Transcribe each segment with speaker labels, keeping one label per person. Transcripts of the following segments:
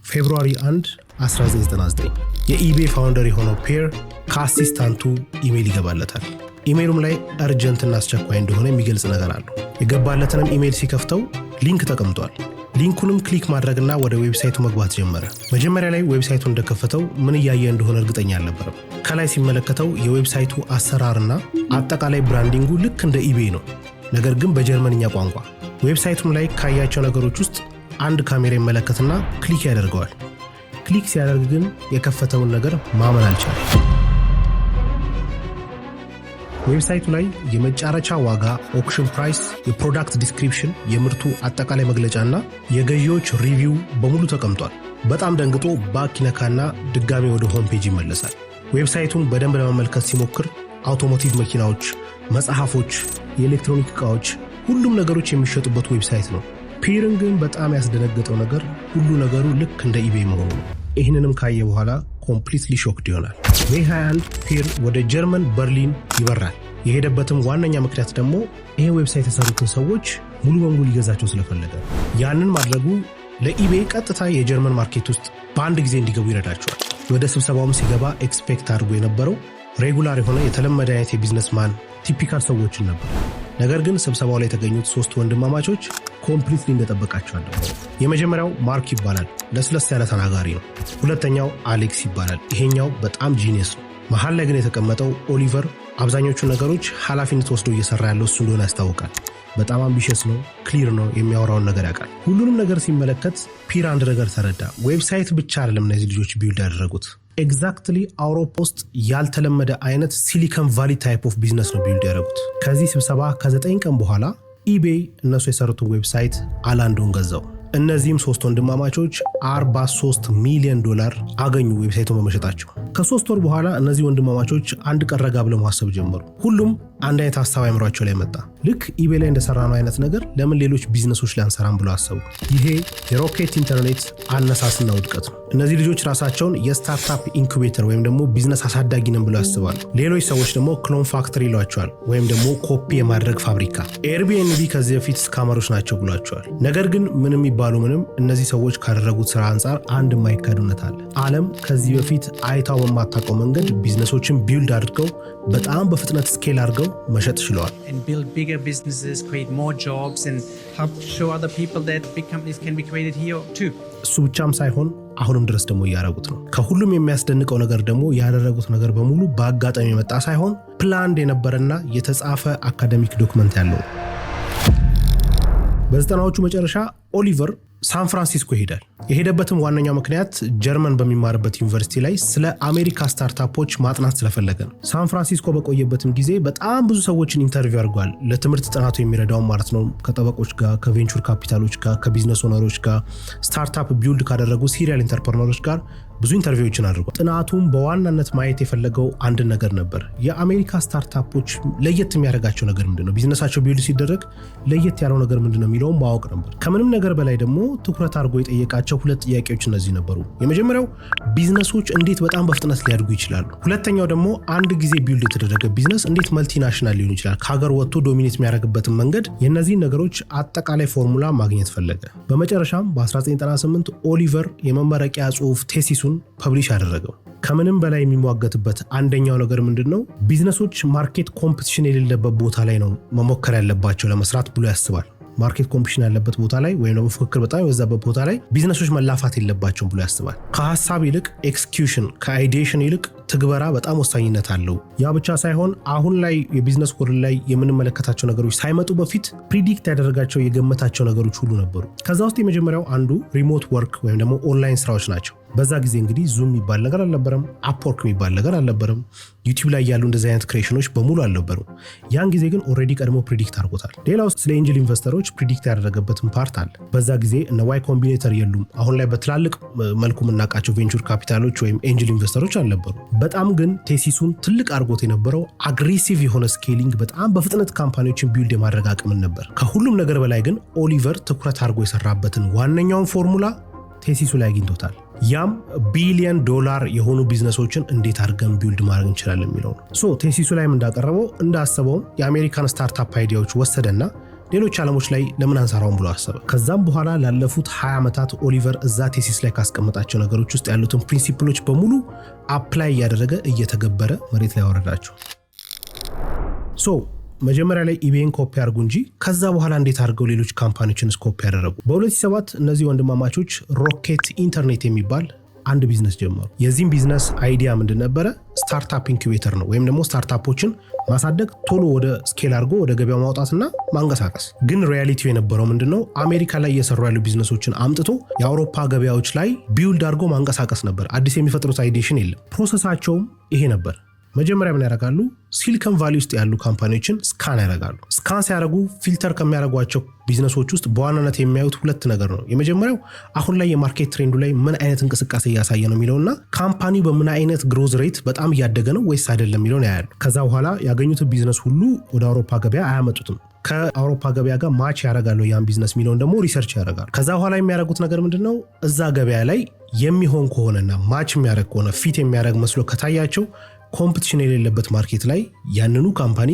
Speaker 1: ፌብሩዋሪ 1 1999 የኢቤይ ፋውንደር የሆነው ፔር ከአሲስታንቱ ኢሜይል ይገባለታል። ኢሜይሉም ላይ አርጀንትና አስቸኳይ እንደሆነ የሚገልጽ ነገር አለው። የገባለትንም ኢሜይል ሲከፍተው ሊንክ ተቀምጧል። ሊንኩንም ክሊክ ማድረግና ወደ ዌብሳይቱ መግባት ጀመረ። መጀመሪያ ላይ ዌብሳይቱን እንደከፈተው ምን እያየ እንደሆነ እርግጠኛ አልነበረም። ከላይ ሲመለከተው የዌብሳይቱ አሰራርና አጠቃላይ ብራንዲንጉ ልክ እንደ ኢቤይ ነው፣ ነገር ግን በጀርመንኛ ቋንቋ። ዌብሳይቱም ላይ ካያቸው ነገሮች ውስጥ አንድ ካሜራ ይመለከትና ክሊክ ያደርገዋል። ክሊክ ሲያደርግ ግን የከፈተውን ነገር ማመን አልቻለም። ዌብሳይቱ ላይ የመጫረቻ ዋጋ፣ ኦክሽን ፕራይስ፣ የፕሮዳክት ዲስክሪፕሽን፣ የምርቱ አጠቃላይ መግለጫና የገዢዎች ሪቪው በሙሉ ተቀምጧል። በጣም ደንግጦ ባክ ይነካና ድጋሚ ወደ ሆም ፔጅ ይመለሳል። ዌብሳይቱን በደንብ ለመመልከት ሲሞክር አውቶሞቲቭ መኪናዎች፣ መጽሐፎች፣ የኤሌክትሮኒክ ዕቃዎች፣ ሁሉም ነገሮች የሚሸጡበት ዌብሳይት ነው። ፔርን ግን በጣም ያስደነገጠው ነገር ሁሉ ነገሩ ልክ እንደ ኢቤይ መሆኑ ነው። ይህንንም ካየ በኋላ ኮምፕሊትሊ ሾክድ ይሆናል። ሜይ 21 ፔር ወደ ጀርመን በርሊን ይበራል። የሄደበትም ዋነኛ ምክንያት ደግሞ ይሄን ዌብሳይት የሰሩትን ሰዎች ሙሉ በሙሉ ሊገዛቸው ስለፈለገ። ያንን ማድረጉ ለኢቤይ ቀጥታ የጀርመን ማርኬት ውስጥ በአንድ ጊዜ እንዲገቡ ይረዳቸዋል። ወደ ስብሰባውም ሲገባ ኤክስፔክት አድርጎ የነበረው ሬጉላር የሆነ የተለመደ አይነት የቢዝነስማን ቲፒካል ሰዎችን ነበር። ነገር ግን ስብሰባው ላይ የተገኙት 3 ወንድማማቾች ኮምፕሊትሊ እንደጠበቃቸው አልነበረም። የመጀመሪያው ማርክ ይባላል፣ ለስለስ ያለ ተናጋሪ ነው። ሁለተኛው አሌክስ ይባላል፣ ይሄኛው በጣም ጂኒየስ ነው። መሃል ላይ ግን የተቀመጠው ኦሊቨር አብዛኞቹ ነገሮች ኃላፊነት ወስዶ እየሰራ ያለው እሱ እንደሆነ ያስታውቃል። በጣም አምቢሽስ ነው፣ ክሊር ነው፣ የሚያወራውን ነገር ያውቃል። ሁሉንም ነገር ሲመለከት ፒር አንድ ነገር ተረዳ። ዌብሳይት ብቻ አይደለም እነዚህ ልጆች ቢልድ ያደረጉት፣ ኤግዛክትሊ አውሮፓ ውስጥ ያልተለመደ አይነት ሲሊኮን ቫሊ ታይፕ ኦፍ ቢዝነስ ነው ቢልድ ያደረጉት። ከዚህ ስብሰባ ከ9 ቀን በኋላ ኢቤይ እነሱ የሰሩትን ዌብሳይት አላንዶን ገዛው። እነዚህም 3 ወንድማማቾች $43 ሚሊዮን አገኙ ዌብሳይቱን በመሸጣቸው። ከ3 ወር በኋላ እነዚህ ወንድማማቾች አንድ ቀን ረጋ ብለው ማሰብ ጀመሩ። ሁሉም አንድ አይነት ሀሳብ አይምሯቸው ላይ መጣ። ልክ ኢቤይ ላይ እንደሰራነው አይነት ነገር ለምን ሌሎች ቢዝነሶች ላይ አንሰራም ብለው አሰቡ። ይሄ የሮኬት ኢንተርኔት አነሳስና ውድቀት ነው። እነዚህ ልጆች ራሳቸውን የስታርታፕ ኢንኩቤተር ወይም ደግሞ ቢዝነስ አሳዳጊ ነን ብለው ያስባሉ። ሌሎች ሰዎች ደግሞ ክሎን ፋክተሪ ይሏቸዋል፣ ወይም ደግሞ ኮፒ የማድረግ ፋብሪካ። ኤርቢኤንቢ ከዚህ በፊት ስካመሮች ናቸው ብሏቸዋል። ነገር ግን ምንም ይባሉ ምንም እነዚህ ሰዎች ካደረጉት ስራ አንጻር አንድ የማይካድ እውነት አለ። ዓለም ከዚህ በፊት አይታው በማታውቀው መንገድ ቢዝነሶችን ቢልድ አድርገው በጣም በፍጥነት ስኬል አድርገው መሸጥ ችለዋል። እሱ ብቻም ሳይሆን አሁንም ድረስ ደግሞ እያደረጉት ነው። ከሁሉም የሚያስደንቀው ነገር ደግሞ ያደረጉት ነገር በሙሉ በአጋጣሚ የመጣ ሳይሆን ፕላንድ የነበረና የተጻፈ አካደሚክ ዶክመንት ያለው። በ90ዎቹ መጨረሻ ኦሊቨር ሳን ፍራንሲስኮ ይሄዳል። የሄደበትም ዋነኛው ምክንያት ጀርመን በሚማርበት ዩኒቨርሲቲ ላይ ስለ አሜሪካ ስታርታፖች ማጥናት ስለፈለገ ነው። ሳን ፍራንሲስኮ በቆየበትም ጊዜ በጣም ብዙ ሰዎችን ኢንተርቪው አድርጓል። ለትምህርት ጥናቱ የሚረዳው ማለት ነው። ከጠበቆች ጋር፣ ከቬንቹር ካፒታሎች ጋር፣ ከቢዝነስ ኦነሮች ጋር፣ ስታርታፕ ቢልድ ካደረጉ ሲሪያል ኢንተርፕረነሮች ጋር ብዙ ኢንተርቪዎችን አድርጓል። ጥናቱም በዋናነት ማየት የፈለገው አንድ ነገር ነበር። የአሜሪካ ስታርታፖች ለየት የሚያደርጋቸው ነገር ምንድነው? ቢዝነሳቸው ቢልድ ሲደረግ ለየት ያለው ነገር ምንድነው የሚለውን ማወቅ ነበር። ከምንም ነገር በላይ ደግሞ ትኩረት አድርጎ የጠየቃቸው 2 ጥያቄዎች እነዚህ ነበሩ። የመጀመሪያው ቢዝነሶች እንዴት በጣም በፍጥነት ሊያድጉ ይችላሉ? ሁለተኛው ደግሞ አንድ ጊዜ ቢልድ የተደረገ ቢዝነስ እንዴት መልቲናሽናል ሊሆን ይችላል? ከሀገር ወጥቶ ዶሚኔት የሚያደርግበትን መንገድ፣ የእነዚህን ነገሮች አጠቃላይ ፎርሙላ ማግኘት ፈለገ። በመጨረሻም በ1998 ኦሊቨር የመመረቂያ ጽሑፍ ቴሲሱን ፐብሊሽ አደረገው። ከምንም በላይ የሚሟገትበት አንደኛው ነገር ምንድነው? ቢዝነሶች ማርኬት ኮምፒቲሽን የሌለበት ቦታ ላይ ነው መሞከር ያለባቸው ለመስራት ብሎ ያስባል። ማርኬት ኮምፒቲሽን ያለበት ቦታ ላይ ወይም ደግሞ ፉክክር በጣም የበዛበት ቦታ ላይ ቢዝነሶች መላፋት የለባቸውም ብሎ ያስባል። ከሀሳብ ይልቅ ኤክስኪዩሽን፣ ከአይዲዬሽን ይልቅ ትግበራ በጣም ወሳኝነት አለው። ያ ብቻ ሳይሆን አሁን ላይ የቢዝነስ ወርልድ ላይ የምንመለከታቸው ነገሮች ሳይመጡ በፊት ፕሪዲክት ያደረጋቸው የገመታቸው ነገሮች ሁሉ ነበሩ። ከዛ ውስጥ የመጀመሪያው አንዱ ሪሞት ወርክ ወይም ደግሞ ኦንላይን ስራዎች ናቸው። በዛ ጊዜ እንግዲህ ዙም የሚባል ነገር አልነበረም፣ አፕወርክ የሚባል ነገር አልነበረም፣ ዩቲዩብ ላይ ያሉ እንደዚህ አይነት ክሬሽኖች በሙሉ አልነበሩ። ያን ጊዜ ግን ኦልሬዲ ቀድሞ ፕሪዲክት አድርጎታል። ሌላው ስለ ኤንጅል ኢንቨስተሮች ፕሪዲክት ያደረገበትን ፓርት አለ። በዛ ጊዜ እነ ዋይ ኮምቢኔተር የሉም። አሁን ላይ በትላልቅ መልኩ የምናውቃቸው ቬንቹር ካፒታሎች ወይም ኤንጅል ኢንቨስተሮች አልነበሩ። በጣም ግን ቴሲሱን ትልቅ አድርጎት የነበረው አግሬሲቭ የሆነ ስኬሊንግ፣ በጣም በፍጥነት ካምፓኒዎችን ቢልድ የማድረግ አቅምን ነበር። ከሁሉም ነገር በላይ ግን ኦሊቨር ትኩረት አድርጎ የሰራበትን ዋነኛውን ፎርሙላ ቴሲሱ ላይ አግኝቶታል። ያም ቢሊየን ዶላር የሆኑ ቢዝነሶችን እንዴት አድርገን ቢልድ ማድረግ እንችላለን የሚለው ነው። ቴሲሱ ላይም እንዳቀረበው እንዳሰበው የአሜሪካን ስታርታፕ አይዲያዎች ወሰደና ሌሎች ዓለሞች ላይ ለምን አንሰራውም ብሎ አሰበ። ከዛም በኋላ ላለፉት 20 ዓመታት ኦሊቨር እዛ ቴሲስ ላይ ካስቀመጣቸው ነገሮች ውስጥ ያሉትን ፕሪንሲፕሎች በሙሉ አፕላይ እያደረገ እየተገበረ መሬት ላይ አወረዳቸው። መጀመሪያ ላይ ኢቤይን ኮፒ አድርጉ እንጂ ከዛ በኋላ እንዴት አድርገው ሌሎች ካምፓኒዎችን ኮፒ ያደረጉ? በ2007 እነዚህ ወንድማማቾች ሮኬት ኢንተርኔት የሚባል አንድ ቢዝነስ ጀመሩ። የዚህም ቢዝነስ አይዲያ ምንድን ነበረ? ስታርታፕ ኢንኩቤተር ነው፣ ወይም ደግሞ ስታርታፖችን ማሳደግ፣ ቶሎ ወደ ስኬል አድርጎ ወደ ገበያው ማውጣትና ማንቀሳቀስ። ግን ሪያሊቲው የነበረው ምንድነው? አሜሪካ ላይ እየሰሩ ያሉ ቢዝነሶችን አምጥቶ የአውሮፓ ገበያዎች ላይ ቢውልድ አድርጎ ማንቀሳቀስ ነበር። አዲስ የሚፈጥሩት አይዲሽን የለም። ፕሮሰሳቸውም ይሄ ነበር። መጀመሪያ ምን ያደርጋሉ? ሲሊኮን ቫሊ ውስጥ ያሉ ካምፓኒዎችን ስካን ያደርጋሉ። ስካን ሲያደርጉ ፊልተር ከሚያደርጓቸው ቢዝነሶች ውስጥ በዋናነት የሚያዩት ሁለት ነገር ነው። የመጀመሪያው አሁን ላይ የማርኬት ትሬንዱ ላይ ምን አይነት እንቅስቃሴ እያሳየ ነው የሚለውና ካምፓኒው በምን አይነት ግሮዝ ሬት በጣም እያደገ ነው ወይስ አይደለም የሚለውን ያያሉ። ከዛ በኋላ ያገኙትን ቢዝነስ ሁሉ ወደ አውሮፓ ገበያ አያመጡትም። ከአውሮፓ ገበያ ጋር ማች ያደርጋሉ ያን ቢዝነስ የሚለውን ደግሞ ሪሰርች ያደርጋሉ። ከዛ በኋላ የሚያደርጉት ነገር ምንድነው? እዛ ገበያ ላይ የሚሆን ከሆነና ማች የሚያደርግ ከሆነ ፊት የሚያደርግ መስሎ ከታያቸው ኮምፒቲሽን የሌለበት ማርኬት ላይ ያንኑ ካምፓኒ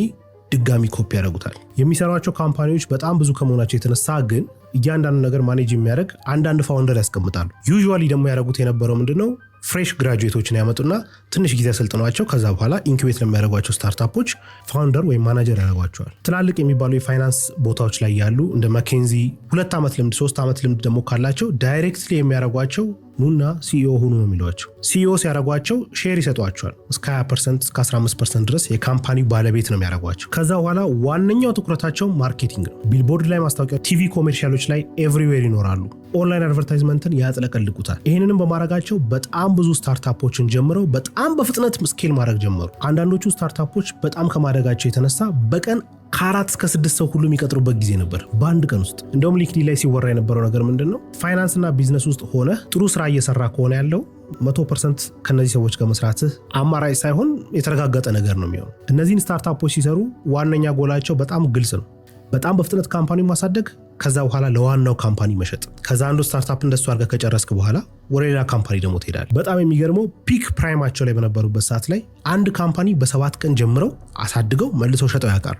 Speaker 1: ድጋሚ ኮፒ ያደርጉታል። የሚሰሯቸው ካምፓኒዎች በጣም ብዙ ከመሆናቸው የተነሳ ግን እያንዳንዱ ነገር ማኔጅ የሚያደርግ አንዳንድ ፋውንደር ያስቀምጣሉ። ዩዥዋሊ ደግሞ ያደረጉት የነበረው ምንድነው? ፍሬሽ ግራጁዌቶችን ያመጡና ትንሽ ጊዜ ያሰልጥኗቸው ከዛ በኋላ ኢንኩቤት ለሚያደርጓቸው ስታርታፖች ፋውንደር ወይም ማናጀር ያደርጓቸዋል። ትላልቅ የሚባሉ የፋይናንስ ቦታዎች ላይ ያሉ እንደ ማኬንዚ 2 ዓመት ልምድ 3 ዓመት ልምድ ደግሞ ካላቸው ዳይሬክትሊ የሚያደርጓቸው ኑና ሲኢኦ ሁኑ ነው የሚሏቸው። ሲኢኦ ሲያደርጓቸው ሼር ይሰጧቸዋል። እስከ 20% እስከ 15% ድረስ የካምፓኒው ባለቤት ነው የሚያደርጓቸው። ከዛ በኋላ ዋነኛው ትኩረታቸው ማርኬቲንግ ነው። ቢልቦርድ ላይ ማስታወቂያ፣ ቲቪ ኮሜርሻሎች ላይ ኤቭሪዌር ይኖራሉ። ኦንላይን አድቨርታይዝመንትን ያጥለቀልቁታል። ይህንንም በማድረጋቸው በጣም ብዙ ስታርታፖችን ጀምረው በጣም በፍጥነት ስኬል ማድረግ ጀመሩ። አንዳንዶቹ ስታርታፖች በጣም ከማደጋቸው የተነሳ በቀን ከ4 እስከ 6 ሰው ሁሉ የሚቀጥሩበት ጊዜ ነበር በአንድ ቀን ውስጥ። እንደውም ሊንክድኢን ላይ ሲወራ የነበረው ነገር ምንድነው? ፋይናንስና ቢዝነስ ውስጥ ሆነ ጥሩ ስራ እየሰራ ከሆነ ያለው 100% ከነዚህ ሰዎች ጋር መስራትህ አማራጭ ሳይሆን የተረጋገጠ ነገር ነው የሚሆነው። እነዚህን ስታርታፖች ሲሰሩ ዋነኛ ጎላቸው በጣም ግልጽ ነው። በጣም በፍጥነት ካምፓኒ ማሳደግ፣ ከዛ በኋላ ለዋናው ካምፓኒ መሸጥ። ከዛ አንዱ ስታርታፕ እንደሱ አድርገህ ከጨረስክ በኋላ ወደ ሌላ ካምፓኒ ደግሞ ትሄዳለህ። በጣም የሚገርመው ፒክ ፕራይማቸው ላይ በነበሩበት ሰዓት ላይ አንድ ካምፓኒ በ7 ቀን ጀምረው አሳድገው መልሰው ሸጠው ያውቃሉ።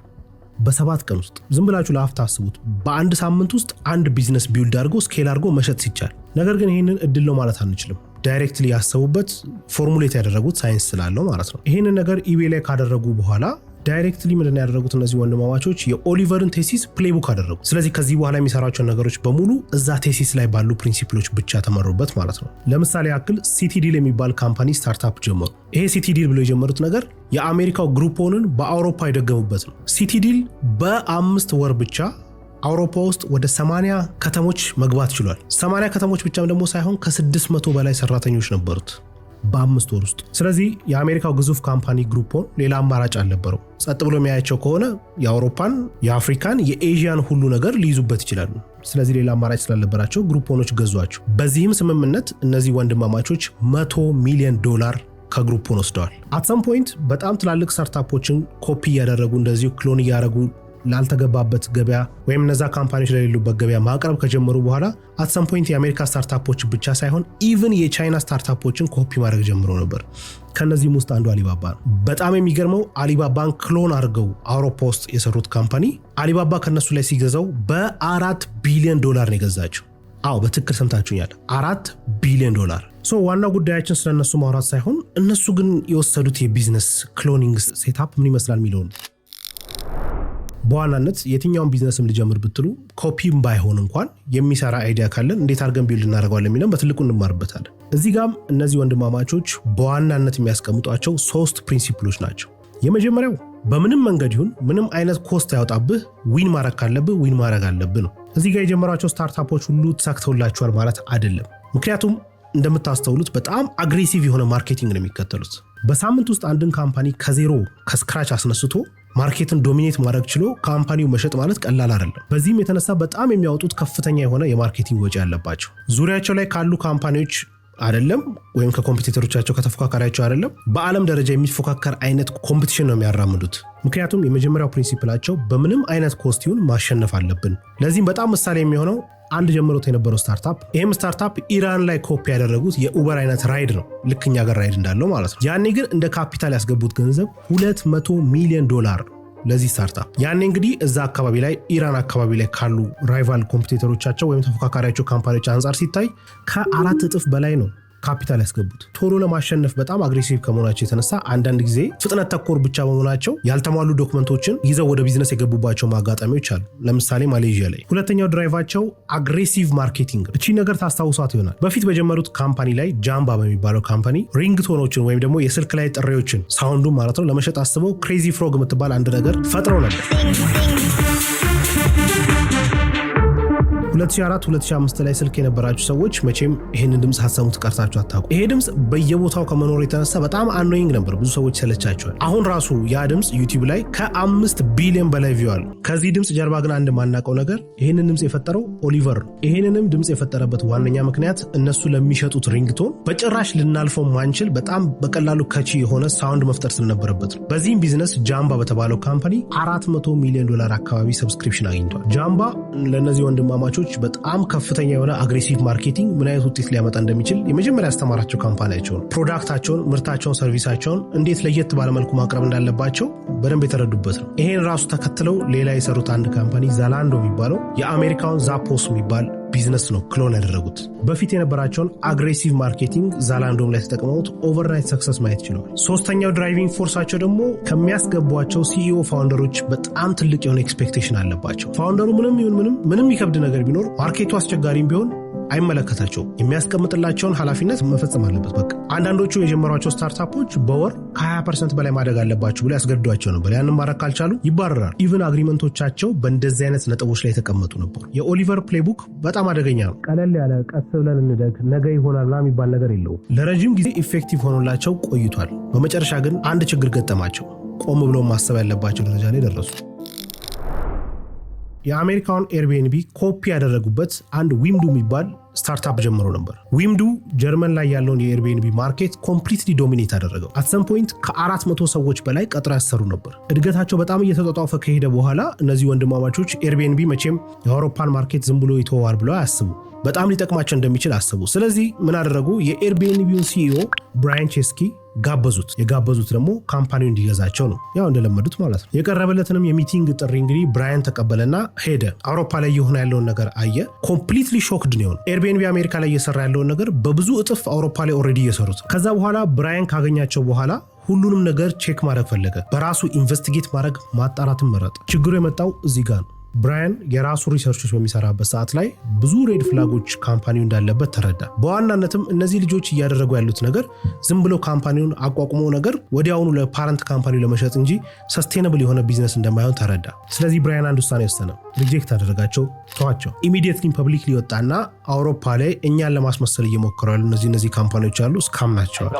Speaker 1: በ7 ቀን ውስጥ ዝም ብላችሁ ለአፍታ አስቡት። በአንድ ሳምንት ውስጥ አንድ ቢዝነስ ቢውልድ አድርጎ ስኬል አድርጎ መሸጥ ሲቻል። ነገር ግን ይህንን እድል ነው ማለት አንችልም። ዳይሬክትሊ ያሰቡበት ፎርሙሌት ያደረጉት ሳይንስ ስላለው ማለት ነው። ይህንን ነገር ኢቤይ ላይ ካደረጉ በኋላ ዳይሬክትሊ ምንድን ያደረጉት እነዚህ ወንድማማቾች የኦሊቨርን ቴሲስ ፕሌይቡክ አደረጉ። ስለዚህ ከዚህ በኋላ የሚሰራቸውን ነገሮች በሙሉ እዛ ቴሲስ ላይ ባሉ ፕሪንሲፕሎች ብቻ ተመሩበት ማለት ነው። ለምሳሌ ያክል ሲቲዲል የሚባል ካምፓኒ ስታርታፕ ጀመሩ። ይሄ ሲቲዲል ብሎ የጀመሩት ነገር የአሜሪካው ግሩፖንን በአውሮፓ የደገሙበት ነው። ሲቲዲል በ5 ወር ብቻ አውሮፓ ውስጥ ወደ 80 ከተሞች መግባት ችሏል። 80 ከተሞች ብቻም ደግሞ ሳይሆን ከ600 በላይ ሰራተኞች ነበሩት በ5 ወር ውስጥ። ስለዚህ የአሜሪካው ግዙፍ ካምፓኒ ግሩፖን ሌላ አማራጭ አልነበረው። ጸጥ ብሎ የሚያያቸው ከሆነ የአውሮፓን፣ የአፍሪካን፣ የኤዥያን ሁሉ ነገር ሊይዙበት ይችላሉ። ስለዚህ ሌላ አማራጭ ስላልነበራቸው ግሩፖኖች ገዟቸው። በዚህም ስምምነት እነዚህ ወንድማማቾች $100 ሚሊዮን ከግሩፖን ወስደዋል። አትሰም ፖይንት በጣም ትላልቅ ስታርታፖችን ኮፒ እያደረጉ እንደዚሁ ክሎን እያደረጉ ላልተገባበት ገበያ ወይም እነዛ ካምፓኒዎች ለሌሉበት ገበያ ማቅረብ ከጀመሩ በኋላ አትሰም ፖይንት የአሜሪካ ስታርታፖች ብቻ ሳይሆን ኢቭን የቻይና ስታርታፖችን ኮፒ ማድረግ ጀምሮ ነበር። ከነዚህም ውስጥ አንዱ አሊባባ ነው። በጣም የሚገርመው አሊባባን ክሎን አድርገው አውሮፓ ውስጥ የሰሩት ካምፓኒ አሊባባ ከነሱ ላይ ሲገዛው $4 ቢሊዮን ነው የገዛቸው። አዎ በትክክል ሰምታችሁኛል፣ $4 ቢሊዮን። ዋናው ጉዳያችን ስለነሱ ማውራት ሳይሆን እነሱ ግን የወሰዱት የቢዝነስ ክሎኒንግ ሴታፕ ምን ይመስላል የሚለውን። በዋናነት የትኛውን ቢዝነስም ልጀምር ብትሉ ኮፒም ባይሆን እንኳን የሚሰራ አይዲያ ካለን እንዴት አድርገን ቢልድ እናደርገዋለን የሚለውን በትልቁ እንማርበታለን። እዚህ ጋም እነዚህ ወንድማማቾች በዋናነት የሚያስቀምጧቸው 3 ፕሪንሲፕሎች ናቸው። የመጀመሪያው በምንም መንገድ ይሁን ምንም አይነት ኮስት ያወጣብህ ዊን ማድረግ ካለብህ ዊን ማድረግ አለብህ ነው። እዚህ ጋር የጀመሯቸው ስታርታፖች ሁሉ ተሳክተውላቸዋል ማለት አይደለም። ምክንያቱም እንደምታስተውሉት በጣም አግሬሲቭ የሆነ ማርኬቲንግ ነው የሚከተሉት። በሳምንት ውስጥ አንድን ካምፓኒ ከዜሮ ከስክራች አስነስቶ ማርኬትን ዶሚኔት ማድረግ ችሎ ካምፓኒው መሸጥ ማለት ቀላል አይደለም። በዚህም የተነሳ በጣም የሚያወጡት ከፍተኛ የሆነ የማርኬቲንግ ወጪ ያለባቸው ዙሪያቸው ላይ ካሉ ካምፓኒዎች አይደለም ወይም ከኮምፒቲተሮቻቸው ከተፎካካሪያቸው አይደለም በዓለም ደረጃ የሚፎካከር አይነት ኮምፒቲሽን ነው የሚያራምዱት። ምክንያቱም የመጀመሪያው ፕሪንሲፕላቸው በምንም አይነት ኮስቲውን ማሸነፍ አለብን። ለዚህም በጣም ምሳሌ የሚሆነው አንድ ጀምሮት የነበረው ስታርታፕ፣ ይህም ስታርታፕ ኢራን ላይ ኮፒ ያደረጉት የኡበር አይነት ራይድ ነው። ልክ እኛ ጋር ራይድ እንዳለው ማለት ነው። ያኔ ግን እንደ ካፒታል ያስገቡት ገንዘብ $200 ሚሊዮን ለዚህ ስታርታፕ። ያኔ እንግዲህ እዛ አካባቢ ላይ ኢራን አካባቢ ላይ ካሉ ራይቫል ኮምፒቲተሮቻቸው ወይም ተፎካካሪያቸው ካምፓኒዎች አንጻር ሲታይ ከ4 እጥፍ በላይ ነው ካፒታል ያስገቡት። ቶሎ ለማሸነፍ በጣም አግሬሲቭ ከመሆናቸው የተነሳ አንዳንድ ጊዜ ፍጥነት ተኮር ብቻ በመሆናቸው ያልተሟሉ ዶክመንቶችን ይዘው ወደ ቢዝነስ የገቡባቸው አጋጣሚዎች አሉ። ለምሳሌ ማሌዥያ ላይ። ሁለተኛው ድራይቫቸው አግሬሲቭ ማርኬቲንግ። እቺ ነገር ታስታውሷት ይሆናል። በፊት በጀመሩት ካምፓኒ ላይ ጃምባ በሚባለው ካምፓኒ ሪንግቶኖችን ወይም ደግሞ የስልክ ላይ ጥሪዎችን ሳውንዱ ማለት ነው ለመሸጥ አስበው ክሬዚ ፍሮግ የምትባል አንድ ነገር ፈጥረው ነበር። 2004-2005 ላይ ስልክ የነበራችሁ ሰዎች መቼም ይሄንን ድምጽ ሀሳቡት ቀርታችሁ አታውቁ። ይሄ ድምጽ በየቦታው ከመኖር የተነሳ በጣም አኖይንግ ነበር። ብዙ ሰዎች ሰለቻቸዋል። አሁን ራሱ ያ ድምጽ ዩቲዩብ ላይ ከ5 ቢሊዮን በላይ ቪው አለው። ከዚህ ድምጽ ጀርባ ግን አንድ ማናቀው ነገር ይሄንን ድምጽ የፈጠረው ኦሊቨር ነው። ይሄንንም ድምጽ የፈጠረበት ዋነኛ ምክንያት እነሱ ለሚሸጡት ሪንግቶን በጭራሽ ልናልፈው ማንችል በጣም በቀላሉ ከቺ የሆነ ሳውንድ መፍጠር ስለነበረበት ነው። በዚህም ቢዝነስ ጃምባ በተባለው ካምፓኒ $400 ሚሊዮን አካባቢ ሰብስክሪፕሽን አግኝቷል። ጃምባ ለነዚህ ወንድማማቾች በጣም ከፍተኛ የሆነ አግሬሲቭ ማርኬቲንግ ምን አይነት ውጤት ሊያመጣ እንደሚችል የመጀመሪያ ያስተማራቸው ካምፓኒያቸው ነው። ፕሮዳክታቸውን፣ ምርታቸውን፣ ሰርቪሳቸውን እንዴት ለየት ባለመልኩ ማቅረብ እንዳለባቸው በደንብ የተረዱበት ነው። ይሄን ራሱ ተከትለው ሌላ የሰሩት አንድ ካምፓኒ ዛላንዶ የሚባለው የአሜሪካውን ዛፖስ የሚባል ቢዝነስ ነው ክሎን ያደረጉት። በፊት የነበራቸውን አግሬሲቭ ማርኬቲንግ ዛላንዶም ላይ ተጠቅመውት ኦቨርናይት ሰክሰስ ማየት ችለዋል። ሶስተኛው ድራይቪንግ ፎርሳቸው ደግሞ ከሚያስገቧቸው ሲኢኦ ፋውንደሮች በጣም ትልቅ የሆነ ኤክስፔክቴሽን አለባቸው። ፋውንደሩ ምንም ይከብድ ነገር ቢኖር ማርኬቱ አስቸጋሪም ቢሆን አይመለከታቸውም። የሚያስቀምጥላቸውን ኃላፊነት መፈጸም አለበት። በቃ አንዳንዶቹ የጀመሯቸው ስታርታፖች በወር ከ20% በላይ ማደግ አለባቸው ብሎ ያስገድዷቸው ነበር። ያንን ማድረግ ካልቻሉ ይባረራሉ። ኢቭን አግሪመንቶቻቸው በእንደዚህ አይነት ነጥቦች ላይ የተቀመጡ ነበር። የኦሊቨር ፕሌይቡክ በጣም አደገኛ ነው። ቀለል ያለ ቀስ ብለን እንደግ ነገ ይሆናል የሚባል ነገር የለውም። ለረጅም ጊዜ ኢፌክቲቭ ሆኖላቸው ቆይቷል። በመጨረሻ ግን አንድ ችግር ገጠማቸው። ቆም ብለው ማሰብ ያለባቸው ደረጃ ላይ ደረሱ። የአሜሪካውን ኤርቢኤንቢ ኮፒ ያደረጉበት አንድ ዊምዱ የሚባል ስታርታፕ ጀምሮ ነበር። ዊምዱ ጀርመን ላይ ያለውን የኤርቢኤንቢ ማርኬት ኮምፕሊትሊ ዶሚኔት አደረገው። አትሰም ፖይንት ከ400 ሰዎች በላይ ቀጥሮ ያሰሩ ነበር። እድገታቸው በጣም እየተጧጧፈ ከሄደ በኋላ እነዚህ ወንድማማቾች ኤርቢኤንቢ መቼም የአውሮፓን ማርኬት ዝም ብሎ ይተዋል ብለው አያስቡ። በጣም ሊጠቅማቸው እንደሚችል አስቡ። ስለዚህ ምን አደረጉ? የኤርቢኤንቢውን ሲኢኦ ብራያን ቼስኪ ጋበዙት። የጋበዙት ደግሞ ካምፓኒው እንዲገዛቸው ነው። ያው እንደለመዱት ማለት ነው። የቀረበለትንም የሚቲንግ ጥሪ እንግዲህ ብራያን ተቀበለና ሄደ። አውሮፓ ላይ የሆነ ያለውን ነገር አየ። ኮምፕሊትሊ ሾክድ ነው። ኤርቢኤንቢ አሜሪካ ላይ እየሰራ ያለውን ነገር በብዙ እጥፍ አውሮፓ ላይ ኦልሬዲ እየሰሩት። ከዛ በኋላ ብራያን ካገኛቸው በኋላ ሁሉንም ነገር ቼክ ማድረግ ፈለገ። በራሱ ኢንቨስቲጌት ማድረግ ማጣራትን መረጠ። ችግሩ የመጣው እዚህ ጋር ነው። ብራያን የራሱ ሪሰርቾች በሚሰራበት ሰዓት ላይ ብዙ ሬድ ፍላጎች ካምፓኒው እንዳለበት ተረዳ። በዋናነትም እነዚህ ልጆች እያደረጉ ያሉት ነገር ዝም ብሎ ካምፓኒውን አቋቁሞ ነገር ወዲያውኑ ለፓረንት ካምፓኒው ለመሸጥ እንጂ ሰስቴነብል የሆነ ቢዝነስ እንደማይሆን ተረዳ። ስለዚህ ብራያን አንድ ውሳኔ ወሰነ። ሪጀክት አደረጋቸው፣ ተዋቸው። ኢሚዲየትሊ ፐብሊክሊ ወጣና አውሮፓ ላይ እኛን ለማስመሰል እየሞከሩ ያሉ እነዚህ ካምፓኒዎች አሉ፣ ስካም ናቸዋል።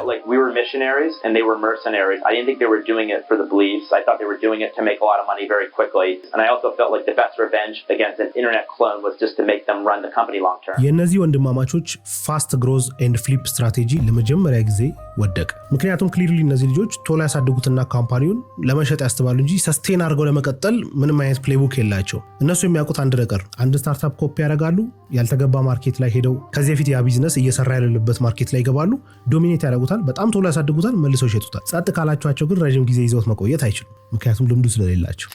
Speaker 2: Missionaries and they were mercenaries. I didn't think they were doing it for the beliefs. I thought they were doing it to make a lot of money very quickly. And I also felt like the best revenge against an internet clone was just to make them run the company long term.
Speaker 1: የእነዚህ ወንድማማቾች ፋስት ግሮዝ ኤንድ ፍሊፕ ስትራቴጂ ለመጀመሪያ ጊዜ ወደቀ። ምክንያቱም ክሊርሊ እነዚህ ልጆች ቶሎ ያሳድጉትና ካምፓኒውን ለመሸጥ ያስተባሉ እንጂ ሰስቴን አድርገው ለመቀጠል ምንም አይነት ፕሌይቡክ የላቸው። እነሱ የሚያውቁት አንድ ነገር፣ አንድ ስታርታፕ ኮፒ ያደርጋሉ፣ ያልተገባ ማርኬት ላይ ሄደው ከዚህ በፊት ያ ቢዝነስ እየሰራ ያለበት ማርኬት ላይ ይገባሉ፣ ዶሚኔት ያደርጉታል፣ በጣም ቶሎ ያሳድጉታል፣ መልሰው ይሸጡታል። ጸጥ ካላቸዋቸው ግን ረጅም ጊዜ ይዘውት መቆየት አይችሉም፣ ምክንያቱም ልምዱ ስለሌላቸው።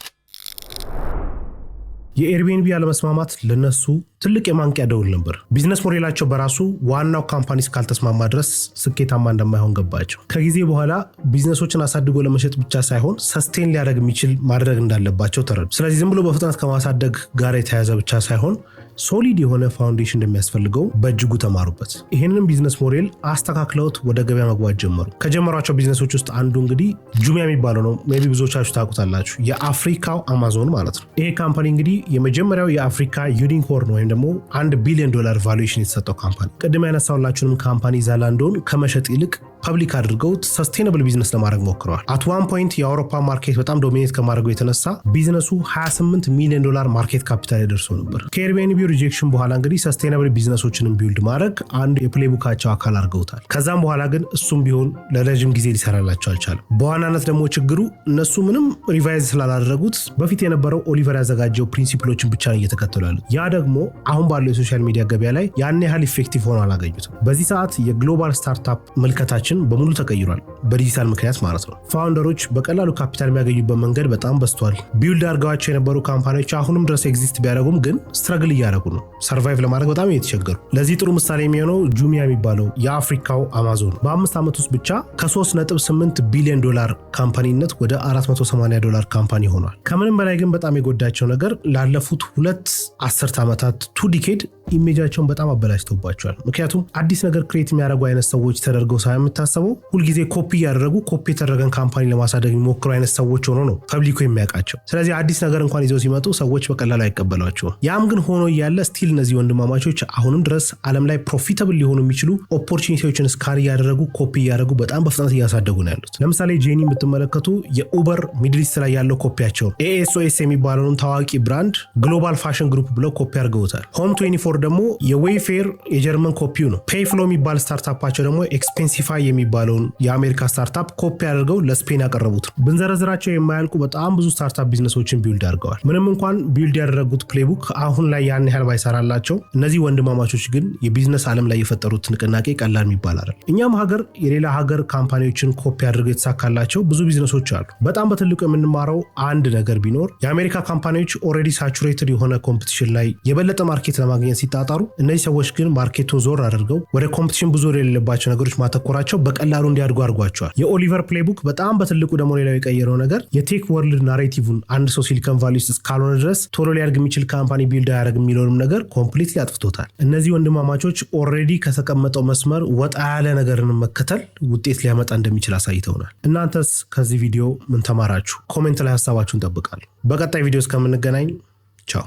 Speaker 1: የኤርቢኤንቢ ያለመስማማት ለነሱ ትልቅ የማንቂያ ደውል ነበር። ቢዝነስ ሞዴላቸው በራሱ ዋናው ካምፓኒ እስካልተስማማ ድረስ ስኬታማ እንደማይሆን ገባቸው። ከጊዜ በኋላ ቢዝነሶችን አሳድጎ ለመሸጥ ብቻ ሳይሆን ሰስቴን ሊያደርግ የሚችል ማድረግ እንዳለባቸው ተረዱ። ስለዚህ ዝም ብሎ በፍጥነት ከማሳደግ ጋር የተያያዘ ብቻ ሳይሆን ሶሊድ የሆነ ፋውንዴሽን እንደሚያስፈልገው በእጅጉ ተማሩበት። ይህንንም ቢዝነስ ሞዴል አስተካክለውት ወደ ገበያ መግባት ጀመሩ። ከጀመሯቸው ቢዝነሶች ውስጥ አንዱ እንግዲህ ጁሚያ የሚባለው ነው። ሜይ ቢ ብዙዎቻችሁ ታውቁታላችሁ። የአፍሪካው አማዞን ማለት ነው። ይሄ ካምፓኒ እንግዲህ የመጀመሪያው የአፍሪካ ዩኒኮርን ወይም ደግሞ $1 ቢሊዮን ቫሉዌሽን የተሰጠው ካምፓኒ። ቅድም ያነሳውላችሁንም ካምፓኒ ዛላንዶን ከመሸጥ ይልቅ ፐብሊክ አድርገውት ሰስቴነብል ቢዝነስ ለማድረግ ሞክረዋል። አት ዋን ፖይንት የአውሮፓ ማርኬት በጣም ዶሚኔት ከማድረጉ የተነሳ ቢዝነሱ $28 ሚሊዮን ማርኬት ካፒታል ደርሶ ነበር። ከኤርቢኤንቢ ሪጀክሽን በኋላ እንግዲህ ሰስቴነብል ቢዝነሶችንም ቢልድ ማድረግ አንድ የፕሌይቡካቸው አካል አድርገውታል። ከዛም በኋላ ግን እሱም ቢሆን ለረጅም ጊዜ ሊሰራላቸው አልቻለም። በዋናነት ደግሞ ችግሩ እነሱ ምንም ሪቫይዝ ስላላደረጉት በፊት የነበረው ኦሊቨር ያዘጋጀው ፕሪንሲፕሎችን ብቻ ነው እየተከተሉ ያሉት። ያ ደግሞ አሁን ባለው የሶሻል ሚዲያ ገበያ ላይ ያን ያህል ኢፌክቲቭ ሆኖ አላገኙትም። በዚህ ሰዓት የግሎባል ስታርታፕ ምልከታችን ዓለማችን በሙሉ ተቀይሯል፣ በዲጂታል ምክንያት ማለት ነው። ፋውንደሮች በቀላሉ ካፒታል የሚያገኙበት መንገድ በጣም በዝቷል። ቢልድ አድርገዋቸው የነበሩ ካምፓኒዎች አሁንም ድረስ ኤግዚስት ቢያደርጉም ግን ስትረግል እያደረጉ ነው፣ ሰርቫይቭ ለማድረግ በጣም እየተቸገሩ። ለዚህ ጥሩ ምሳሌ የሚሆነው ጁሚያ የሚባለው የአፍሪካው አማዞን በ5 ዓመት ውስጥ ብቻ ከ3.8 ቢሊዮን ዶላር ካምፓኒነት ወደ 480 ዶላር ካምፓኒ ሆኗል። ከምንም በላይ ግን በጣም የጎዳቸው ነገር ላለፉት 2 አስርት ዓመታት 2 ዲኬድ ኢሜጃቸውን በጣም አበላሽቶባቸዋል። ምክንያቱም አዲስ ነገር ክሬት የሚያደርጉ አይነት ሰዎች ተደርገው ሳይምታሰበው ሁልጊዜ ኮፒ ያደረጉ ኮፒ የተደረገን ካምፓኒ ለማሳደግ የሚሞክሩ አይነት ሰዎች ሆኖ ነው ፐብሊኩ የሚያውቃቸው። ስለዚህ አዲስ ነገር እንኳን ይዘው ሲመጡ ሰዎች በቀላሉ አይቀበሏቸውም። ያም ግን ሆኖ እያለ ስቲል እነዚህ ወንድማማቾች አሁንም ድረስ ዓለም ላይ ፕሮፊታብል ሊሆኑ የሚችሉ ኦፖርቹኒቲዎችን ስካር እያደረጉ ኮፒ እያደረጉ በጣም በፍጥነት እያሳደጉ ነው ያሉት። ለምሳሌ ጄኒ የምትመለከቱ የኡበር ሚድል ኢስት ላይ ያለው ኮፒያቸውን ኤኤስኦኤስ የሚባለውን ታዋቂ ብራንድ ግሎባል ፋሽን ግሩፕ ብለው ኮፒ አድርገውታል። ሆም 24 ደግሞ የዌይፌር የጀርመን ኮፒው ነው። ፔይፍሎ የሚባል ስታርታፓቸው ደግሞ ኤክስፔንሲፋይ የሚባለውን የአሜሪካ ስታርታፕ ኮፒ አድርገው ለስፔን ያቀረቡት። ብንዘረዝራቸው የማያልቁ በጣም ብዙ ስታርታፕ ቢዝነሶችን ቢልድ አድርገዋል። ምንም እንኳን ቢልድ ያደረጉት ፕሌይቡክ አሁን ላይ ያን ያህል ባይሰራላቸው፣ እነዚህ ወንድማማቾች ግን የቢዝነስ ዓለም ላይ የፈጠሩት ንቅናቄ ቀላል የሚባል አይደል። እኛም ሀገር የሌላ ሀገር ካምፓኒዎችን ኮፒ አድርገው የተሳካላቸው ብዙ ቢዝነሶች አሉ። በጣም በትልቁ የምንማረው አንድ ነገር ቢኖር የአሜሪካ ካምፓኒዎች ኦልሬዲ ሳቹሬትድ የሆነ ኮምፒቲሽን ላይ የበለጠ ማርኬት ለማግኘት ሲጣጣሩ፣ እነዚህ ሰዎች ግን ማርኬቱን ዞር አድርገው ወደ ኮምፒቲሽን ብዙ የሌለባቸው ነገሮች ማተኮራቸው በቀላሉ እንዲያድጉ አድርጓቸዋል። የኦሊቨር ፕሌይቡክ በጣም በትልቁ ደግሞ ሌላው የቀየረው ነገር የቴክ ወርልድ ናሬቲቭን አንድ ሰው ሲሊኮን ቫሊ ውስጥ እስካልሆነ ድረስ ቶሎ ሊያድግ የሚችል ካምፓኒ ቢልድ አያደርግ የሚለውንም ነገር ኮምፕሊትሊ አጥፍቶታል። እነዚህ ወንድማማቾች ኦልሬዲ ከተቀመጠው መስመር ወጣ ያለ ነገርን መከተል ውጤት ሊያመጣ እንደሚችል አሳይተውናል። እናንተስ ከዚህ ቪዲዮ ምን ተማራችሁ? ኮሜንት ላይ ሀሳባችሁን ጠብቃለሁ። በቀጣይ ቪዲዮ እስከምንገናኝ ቻው።